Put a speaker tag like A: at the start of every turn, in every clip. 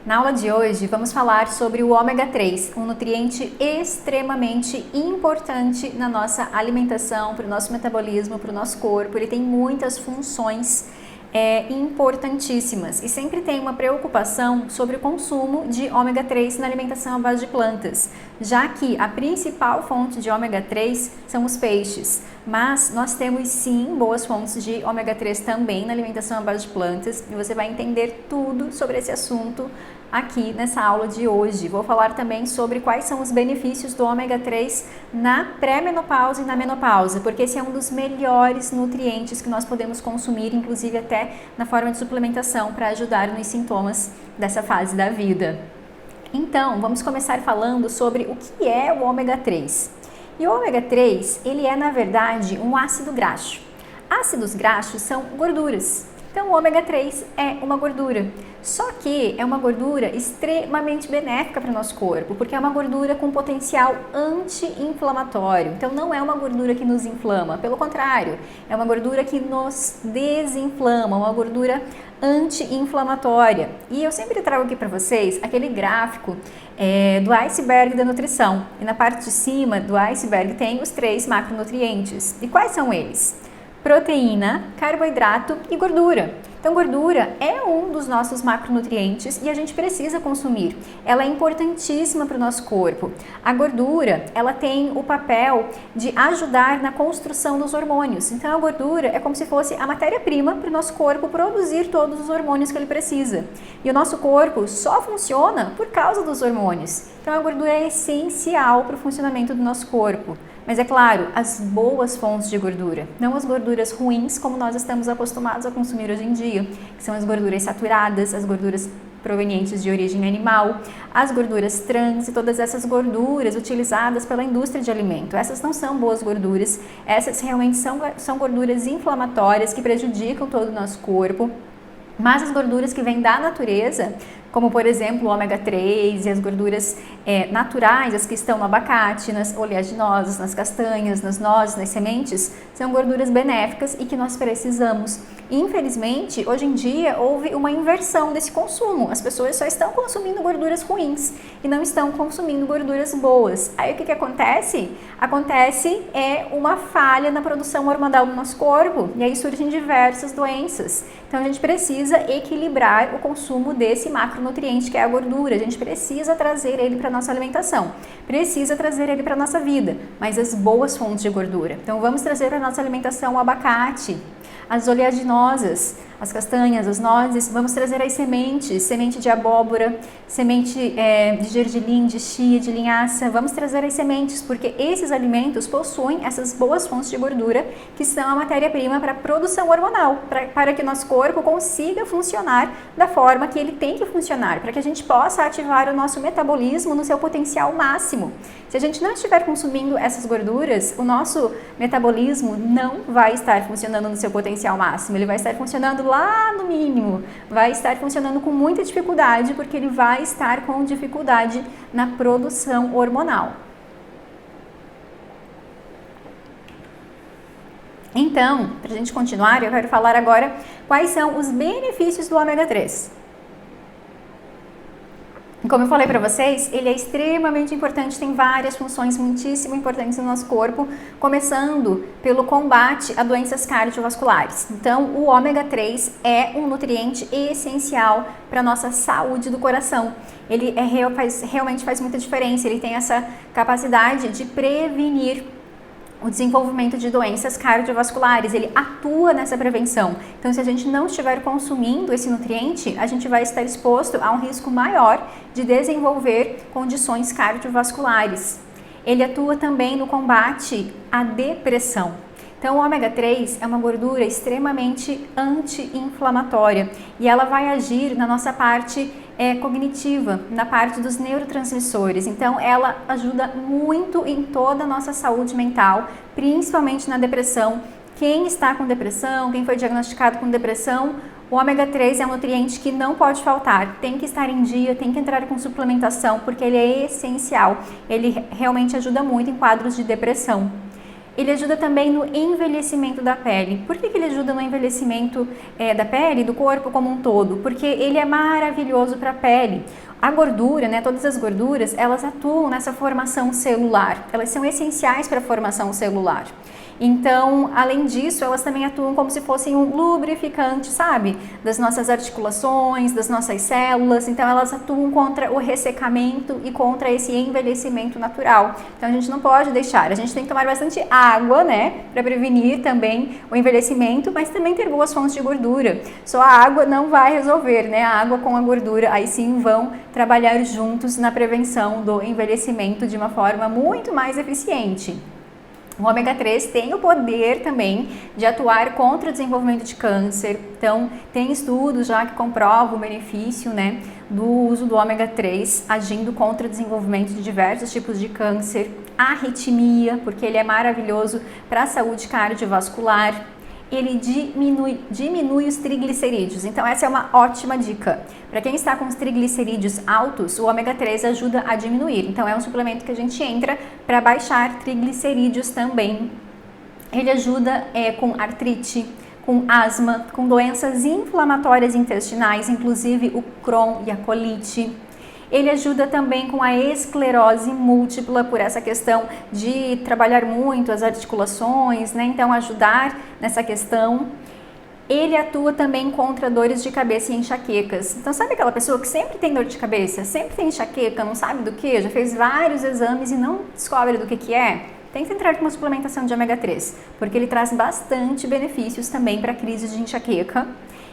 A: Na aula de hoje vamos falar sobre o ômega 3, um nutriente extremamente importante na nossa alimentação, para o nosso metabolismo, para o nosso corpo. Ele tem muitas funções importantíssimas e sempre tem uma preocupação sobre o consumo de ômega 3 na alimentação à base de plantas, já que a principal fonte de ômega 3 são os peixes, mas nós temos sim boas fontes de ômega 3 também na alimentação à base de plantas e você vai entender tudo sobre esse assunto aqui nessa aula de hoje. Vou falar também sobre quais são os benefícios do ômega 3 na pré-menopausa e na menopausa, porque esse é um dos melhores nutrientes que nós podemos consumir, inclusive até na forma de suplementação, para ajudar nos sintomas dessa fase da vida. Então, vamos começar falando sobre o que é o ômega 3. E o ômega 3, ele é na verdade um ácido graxo. Ácidos graxos são gorduras. Então, o ômega 3 é uma gordura, só que é uma gordura extremamente benéfica para o nosso corpo, porque é uma gordura com potencial anti-inflamatório. Então, não é uma gordura que nos inflama, pelo contrário, é uma gordura que nos desinflama, uma gordura anti-inflamatória. E eu sempre trago aqui para vocês aquele gráfico do iceberg da nutrição. E na parte de cima do iceberg tem os 3 macronutrientes. E quais são eles? Proteína, carboidrato e gordura. Então, gordura é um dos nossos macronutrientes e a gente precisa consumir. Ela é importantíssima para o nosso corpo. A gordura, ela tem o papel de ajudar na construção dos hormônios. Então, a gordura é como se fosse a matéria-prima para o nosso corpo produzir todos os hormônios que ele precisa. E o nosso corpo só funciona por causa dos hormônios. Então, a gordura é essencial para o funcionamento do nosso corpo. Mas é claro, as boas fontes de gordura, não as gorduras ruins como nós estamos acostumados a consumir hoje em dia, que são as gorduras saturadas, as gorduras provenientes de origem animal, as gorduras trans e todas essas gorduras utilizadas pela indústria de alimento. Essas não são boas gorduras, essas realmente são gorduras inflamatórias que prejudicam todo o nosso corpo. Mas as gorduras que vêm da natureza, como por exemplo o ômega 3 e as gorduras naturais, as que estão no abacate, nas oleaginosas, nas castanhas, nas nozes, nas sementes, são gorduras benéficas e que nós precisamos. Infelizmente, hoje em dia houve uma inversão desse consumo. As pessoas só estão consumindo gorduras ruins e não estão consumindo gorduras boas. Aí o que acontece? Acontece uma falha na produção hormonal do nosso corpo e aí surgem diversas doenças. Então a gente precisa equilibrar o consumo desse macronutriente que é a gordura. A gente precisa trazer ele para a nossa alimentação, precisa trazer ele para a nossa vida, mas as boas fontes de gordura. Então vamos trazer para a nossa alimentação o abacate, as oleaginosas, as castanhas, as nozes, vamos trazer as sementes, semente de abóbora, semente de gergelim, de chia, de linhaça, vamos trazer as sementes, porque esses alimentos possuem essas boas fontes de gordura que são a matéria-prima para a produção hormonal, para que o nosso corpo consiga funcionar da forma que ele tem que funcionar, para que a gente possa ativar o nosso metabolismo no seu potencial máximo. Se a gente não estiver consumindo essas gorduras, o nosso metabolismo não vai estar funcionando no seu potencial máximo, ele vai estar funcionando lá no mínimo, vai estar funcionando com muita dificuldade, porque ele vai estar com dificuldade na produção hormonal. Então, para a gente continuar, eu quero falar agora quais são os benefícios do ômega 3. Como eu falei para vocês, ele é extremamente importante, tem várias funções muitíssimo importantes no nosso corpo, começando pelo combate a doenças cardiovasculares. Então, o ômega 3 é um nutriente essencial para a nossa saúde do coração. Ele realmente faz muita diferença, ele tem essa capacidade de prevenir o desenvolvimento de doenças cardiovasculares, ele atua nessa prevenção. Então, se a gente não estiver consumindo esse nutriente, a gente vai estar exposto a um risco maior de desenvolver condições cardiovasculares. Ele atua também no combate à depressão. Então, o ômega 3 é uma gordura extremamente anti-inflamatória e ela vai agir na nossa parte cognitiva, na parte dos neurotransmissores. Então, ela ajuda muito em toda a nossa saúde mental, principalmente na depressão. Quem está com depressão, quem foi diagnosticado com depressão, o ômega 3 é um nutriente que não pode faltar, tem que estar em dia, tem que entrar com suplementação, porque ele é essencial. Ele realmente ajuda muito em quadros de depressão. Ele ajuda também no envelhecimento da pele. Por que ele ajuda no envelhecimento da pele, do corpo como um todo? Porque ele é maravilhoso para a pele. A gordura, né, todas as gorduras, elas atuam nessa formação celular. Elas são essenciais para a formação celular. Então, além disso, elas também atuam como se fossem um lubrificante, sabe? Das nossas articulações, das nossas células. Então, elas atuam contra o ressecamento e contra esse envelhecimento natural. Então, a gente não pode deixar. A gente tem que tomar bastante água, né? Para prevenir também o envelhecimento, mas também ter boas fontes de gordura. Só a água não vai resolver, né? A água com a gordura, aí sim vão trabalhar juntos na prevenção do envelhecimento de uma forma muito mais eficiente. O ômega 3 tem o poder também de atuar contra o desenvolvimento de câncer. Então, tem estudos já que comprovam o benefício, né, do uso do ômega 3 agindo contra o desenvolvimento de diversos tipos de câncer, arritmia, porque ele é maravilhoso para a saúde cardiovascular. Ele diminui os triglicerídeos. Então, essa é uma ótima dica. Para quem está com os triglicerídeos altos, o ômega 3 ajuda a diminuir. Então, é um suplemento que a gente entra para baixar triglicerídeos também. Ele ajuda com artrite, com asma, com doenças inflamatórias intestinais, inclusive o Crohn e a colite. Ele ajuda também com a esclerose múltipla, por essa questão de trabalhar muito as articulações, né? Então, ajudar nessa questão. Ele atua também contra dores de cabeça e enxaquecas. Então, sabe aquela pessoa que sempre tem dor de cabeça, sempre tem enxaqueca, não sabe do que, já fez vários exames e não descobre do que é? Tem que entrar com uma suplementação de ômega 3, porque ele traz bastante benefícios também para crises de enxaqueca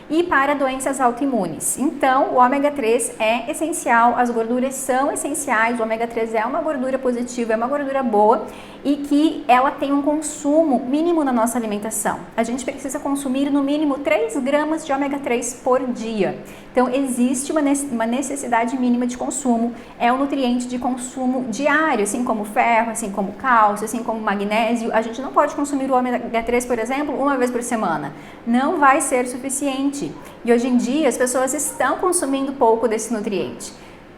A: e para doenças autoimunes. Então, o ômega 3 é essencial, as gorduras são essenciais, o ômega 3 é uma gordura positiva, é uma gordura boa e que ela tem um consumo mínimo na nossa alimentação. A gente precisa consumir no mínimo 3 gramas de ômega 3 por dia. Então, existe uma necessidade mínima de consumo, é um nutriente de consumo diário, assim como ferro, assim como cálcio, assim como magnésio. A gente não pode consumir o ômega 3, por exemplo, uma vez por semana. Não vai ser suficiente. E hoje em dia as pessoas estão consumindo pouco desse nutriente.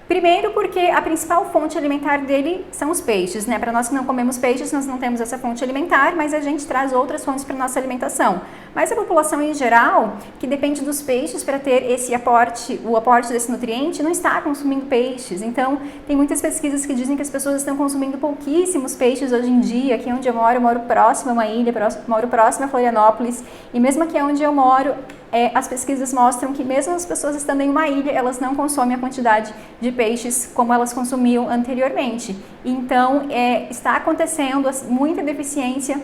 A: Primeiro porque a principal fonte alimentar dele são os peixes, né? Para nós que não comemos peixes, nós não temos essa fonte alimentar, mas a gente traz outras fontes para nossa alimentação. Mas a população em geral, que depende dos peixes para ter esse aporte, o aporte desse nutriente, não está consumindo peixes. Então, tem muitas pesquisas que dizem que as pessoas estão consumindo pouquíssimos peixes hoje em dia. Aqui onde eu moro próximo a uma ilha, moro próximo a Florianópolis, e mesmo aqui onde eu moro, as pesquisas mostram que mesmo as pessoas estando em uma ilha, elas não consomem a quantidade de peixes como elas consumiam anteriormente. Então, está acontecendo muita deficiência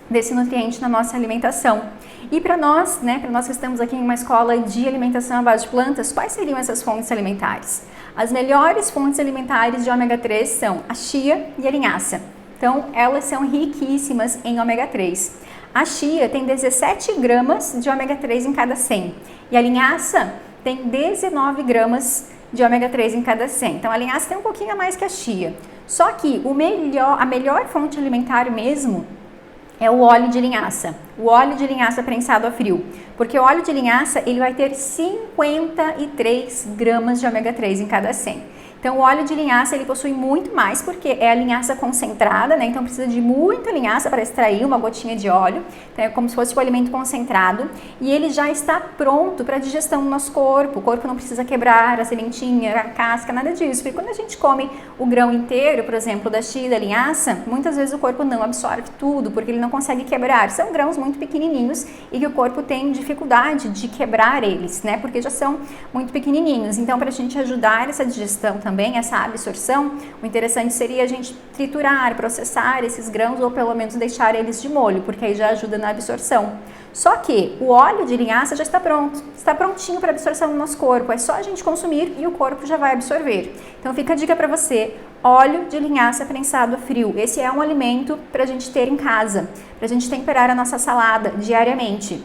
A: desse nutriente na nossa alimentação. E para nós, né, para nós que estamos aqui em uma escola de alimentação à base de plantas, quais seriam essas fontes alimentares? As melhores fontes alimentares de ômega 3 são a chia e a linhaça. Então, elas são riquíssimas em ômega 3. A chia tem 17 gramas de ômega 3 em cada 100 e a linhaça tem 19 gramas de ômega 3 em cada 100. Então, a linhaça tem um pouquinho a mais que a chia. Só que a melhor fonte alimentar mesmo é o óleo de linhaça. O óleo de linhaça prensado a frio. Porque o óleo de linhaça ele vai ter 53 gramas de ômega 3 em cada 100. Então, o óleo de linhaça ele possui muito mais, porque é a linhaça concentrada, né? Então, precisa de muita linhaça para extrair uma gotinha de óleo. Então, é como se fosse o alimento concentrado. E ele já está pronto para digestão no nosso corpo. O corpo não precisa quebrar a sementinha, a casca, nada disso. Porque quando a gente come o grão inteiro, por exemplo, da chia e da linhaça, muitas vezes o corpo não absorve tudo, porque ele não consegue quebrar. São grãos muito pequenininhos e que o corpo tem dificuldade de quebrar eles, né? Porque já são muito pequenininhos. Então, para a gente ajudar essa digestão também, essa absorção, o interessante seria a gente triturar, processar esses grãos ou pelo menos deixar eles de molho, porque aí já ajuda na absorção. Só que o óleo de linhaça já está pronto, está prontinho para absorção no nosso corpo, é só a gente consumir e o corpo já vai absorver. Então fica a dica para você, óleo de linhaça prensado a frio, esse é um alimento para a gente ter em casa, para a gente temperar a nossa salada diariamente.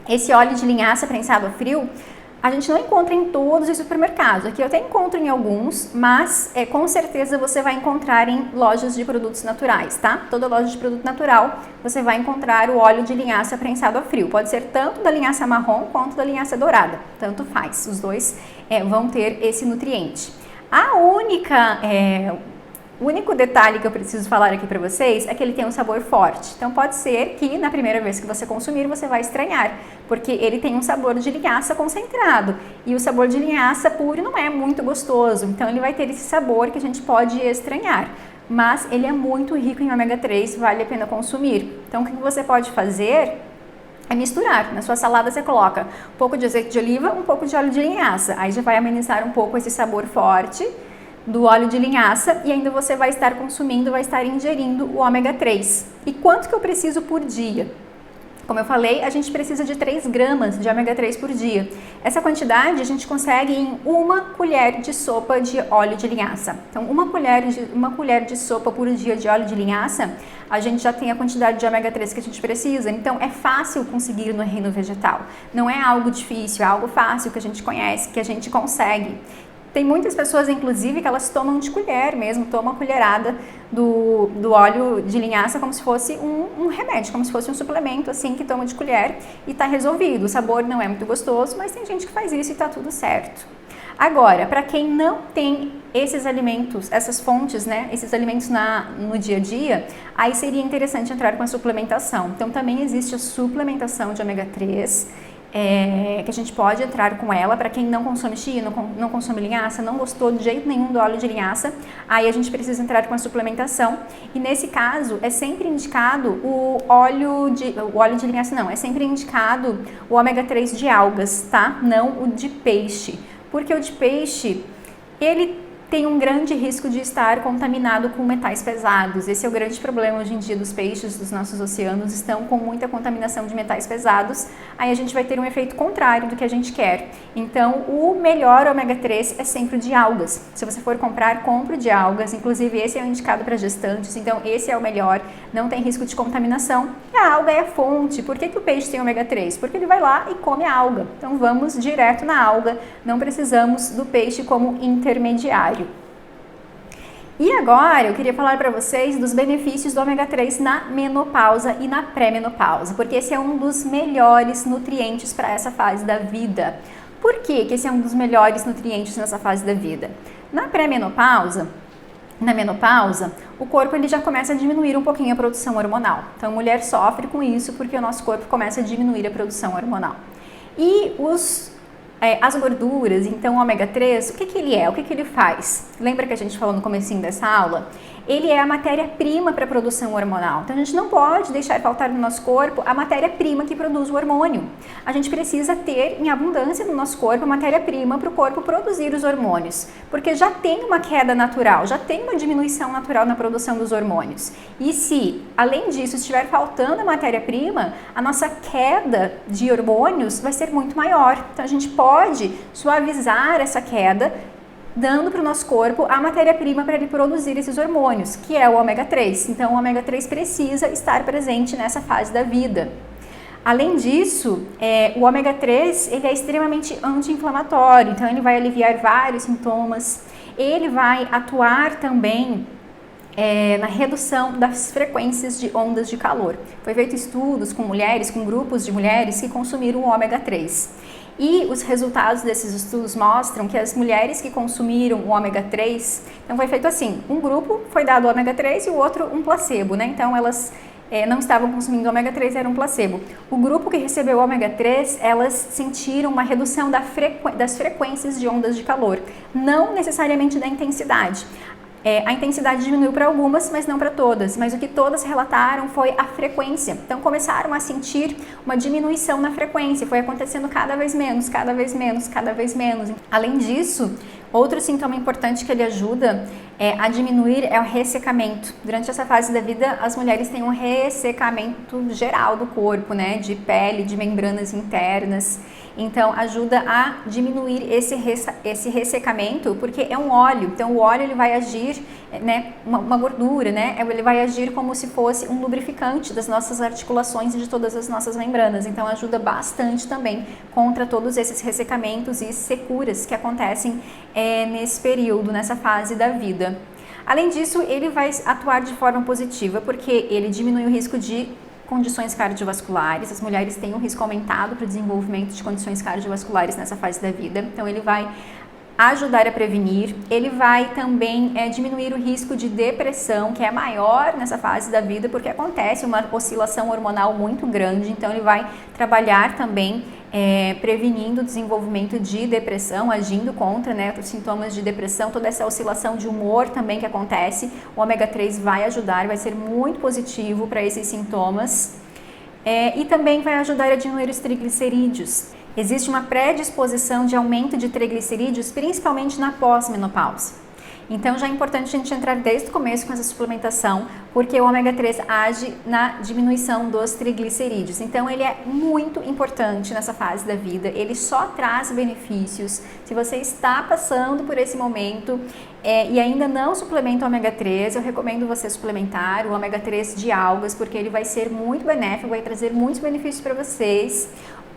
A: Esse óleo de linhaça prensado a frio, a gente não encontra em todos os supermercados. Aqui eu até encontro em alguns, mas com certeza você vai encontrar em lojas de produtos naturais, tá? Toda loja de produto natural você vai encontrar o óleo de linhaça prensado a frio. Pode ser tanto da linhaça marrom quanto da linhaça dourada. Tanto faz. Os dois vão ter esse nutriente. A única O único detalhe que eu preciso falar aqui para vocês é que ele tem um sabor forte. Então pode ser que na primeira vez que você consumir você vai estranhar, porque ele tem um sabor de linhaça concentrado e o sabor de linhaça puro não é muito gostoso. Então ele vai ter esse sabor que a gente pode estranhar. Mas ele é muito rico em ômega 3, vale a pena consumir. Então o que você pode fazer é misturar. Na sua salada você coloca um pouco de azeite de oliva, um pouco de óleo de linhaça. Aí já vai amenizar um pouco esse sabor forte do óleo de linhaça e ainda você vai estar consumindo, vai estar ingerindo o ômega 3. E quanto que eu preciso por dia? Como eu falei, a gente precisa de 3 gramas de ômega 3 por dia. Essa quantidade a gente consegue em 1 colher de sopa de óleo de linhaça. Então, uma colher de sopa por dia de óleo de linhaça, a gente já tem a quantidade de ômega 3 que a gente precisa. Então, é fácil conseguir no reino vegetal. Não é algo difícil, é algo fácil que a gente conhece, que a gente consegue. Tem muitas pessoas, inclusive, que elas tomam de colher mesmo, tomam uma colherada do óleo de linhaça como se fosse um remédio, como se fosse um suplemento, assim, que toma de colher e tá resolvido. O sabor não é muito gostoso, mas tem gente que faz isso e tá tudo certo. Agora, para quem não tem esses alimentos, essas fontes, né, esses alimentos no dia a dia, aí seria interessante entrar com a suplementação. Então, também existe a suplementação de ômega 3, que a gente pode entrar com ela. Para quem não consome chia, não consome linhaça, não gostou de jeito nenhum do óleo de linhaça, aí a gente precisa entrar com a suplementação. E nesse caso, é sempre indicado o óleo de linhaça não, é sempre indicado o ômega 3 de algas, tá? Não o de peixe. Porque o de peixe, ele tem um grande risco de estar contaminado com metais pesados. Esse é o grande problema hoje em dia dos peixes, dos nossos oceanos, estão com muita contaminação de metais pesados, aí a gente vai ter um efeito contrário do que a gente quer. Então, o melhor ômega 3 é sempre o de algas. Se você for comprar, compre o de algas, inclusive esse é o indicado para gestantes, então esse é o melhor, não tem risco de contaminação. E a alga é a fonte. Por que o peixe tem ômega 3? Porque ele vai lá e come a alga. Então, vamos direto na alga, não precisamos do peixe como intermediário. E agora eu queria falar para vocês dos benefícios do ômega 3 na menopausa e na pré-menopausa, porque esse é um dos melhores nutrientes para essa fase da vida. Por que esse é um dos melhores nutrientes nessa fase da vida? Na pré-menopausa, na menopausa, o corpo ele já começa a diminuir um pouquinho a produção hormonal. Então a mulher sofre com isso porque o nosso corpo começa a diminuir a produção hormonal. E as gorduras, então o ômega 3, o que ele é? O que ele faz? Lembra que a gente falou no comecinho dessa aula? Ele é a matéria-prima para a produção hormonal. Então a gente não pode deixar faltar no nosso corpo a matéria-prima que produz o hormônio. A gente precisa ter em abundância no nosso corpo a matéria-prima para o corpo produzir os hormônios, porque já tem uma queda natural, já tem uma diminuição natural na produção dos hormônios. E se, além disso, estiver faltando a matéria-prima, a nossa queda de hormônios vai ser muito maior. Então a gente pode suavizar essa queda, dando para o nosso corpo a matéria-prima para ele produzir esses hormônios, que é o ômega 3. Então, o ômega 3 precisa estar presente nessa fase da vida. Além disso, o ômega 3 ele é extremamente anti-inflamatório, então ele vai aliviar vários sintomas. Ele vai atuar também na redução das frequências de ondas de calor. Foi feito estudos com mulheres, com grupos de mulheres que consumiram o ômega 3. E os resultados desses estudos mostram que as mulheres que consumiram o ômega 3, então foi feito assim, um grupo foi dado o ômega 3 e o outro um placebo, né? Então elas não estavam consumindo ômega 3, era um placebo. O grupo que recebeu o ômega 3, elas sentiram uma redução das frequências de ondas de calor, não necessariamente da intensidade. A intensidade diminuiu para algumas, mas não para todas. Mas o que todas relataram foi a frequência. Então começaram a sentir uma diminuição na frequência. Foi acontecendo cada vez menos, cada vez menos, cada vez menos. Além disso, outro sintoma importante que ele ajuda a diminuir é o ressecamento. Durante essa fase da vida, as mulheres têm um ressecamento geral do corpo, né? De pele, de membranas internas. Então, ajuda a diminuir esse ressecamento, porque é um óleo. Então, o óleo ele vai agir, né, uma gordura, né? Ele vai agir como se fosse um lubrificante das nossas articulações e de todas as nossas membranas. Então, ajuda bastante também contra todos esses ressecamentos e securas que acontecem nesse período, nessa fase da vida. Além disso, ele vai atuar de forma positiva, porque ele diminui o risco de condições cardiovasculares. As mulheres têm um risco aumentado para o desenvolvimento de condições cardiovasculares nessa fase da vida. Então, ele vai ajudar a prevenir, ele vai também diminuir o risco de depressão, que é maior nessa fase da vida, porque acontece uma oscilação hormonal muito grande, então ele vai trabalhar também prevenindo o desenvolvimento de depressão, agindo contra, né, os sintomas de depressão, toda essa oscilação de humor também que acontece, o ômega 3 vai ajudar, vai ser muito positivo para esses sintomas. E também vai ajudar a diminuir os triglicerídeos. Existe uma predisposição de aumento de triglicerídeos, principalmente na pós-menopausa. Então já é importante a gente entrar desde o começo com essa suplementação, porque o ômega 3 age na diminuição dos triglicerídeos. Então ele é muito importante nessa fase da vida, ele só traz benefícios. Se você está passando por esse momento e ainda não suplementa o ômega 3, eu recomendo você suplementar o ômega 3 de algas, porque ele vai ser muito benéfico, vai trazer muitos benefícios para vocês.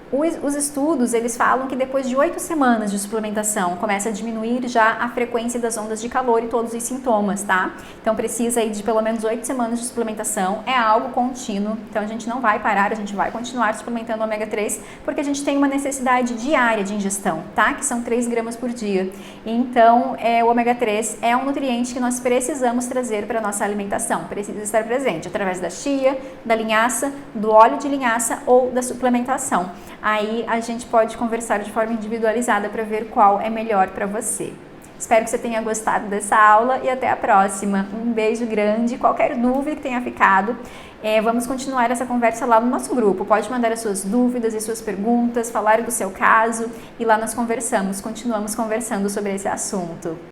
A: Os estudos, eles falam que depois de 8 semanas de suplementação, começa a diminuir já a frequência das ondas de calor e todos os sintomas, tá? Então precisa aí de pelo menos 8 semanas de suplementação, é algo contínuo, então a gente não vai parar, a gente vai continuar suplementando o ômega 3, porque a gente tem uma necessidade diária de ingestão, tá? Que são 3 gramas por dia. Então o ômega 3 é um nutriente que nós precisamos trazer para a nossa alimentação, precisa estar presente através da chia, da linhaça, do óleo de linhaça ou da suplementação. Aí a gente pode conversar de forma individualizada para ver qual é melhor para você. Espero que você tenha gostado dessa aula e até a próxima. Um beijo grande. Qualquer dúvida que tenha ficado, vamos continuar essa conversa lá no nosso grupo. Pode mandar as suas dúvidas e suas perguntas, falar do seu caso e lá nós continuamos conversando sobre esse assunto.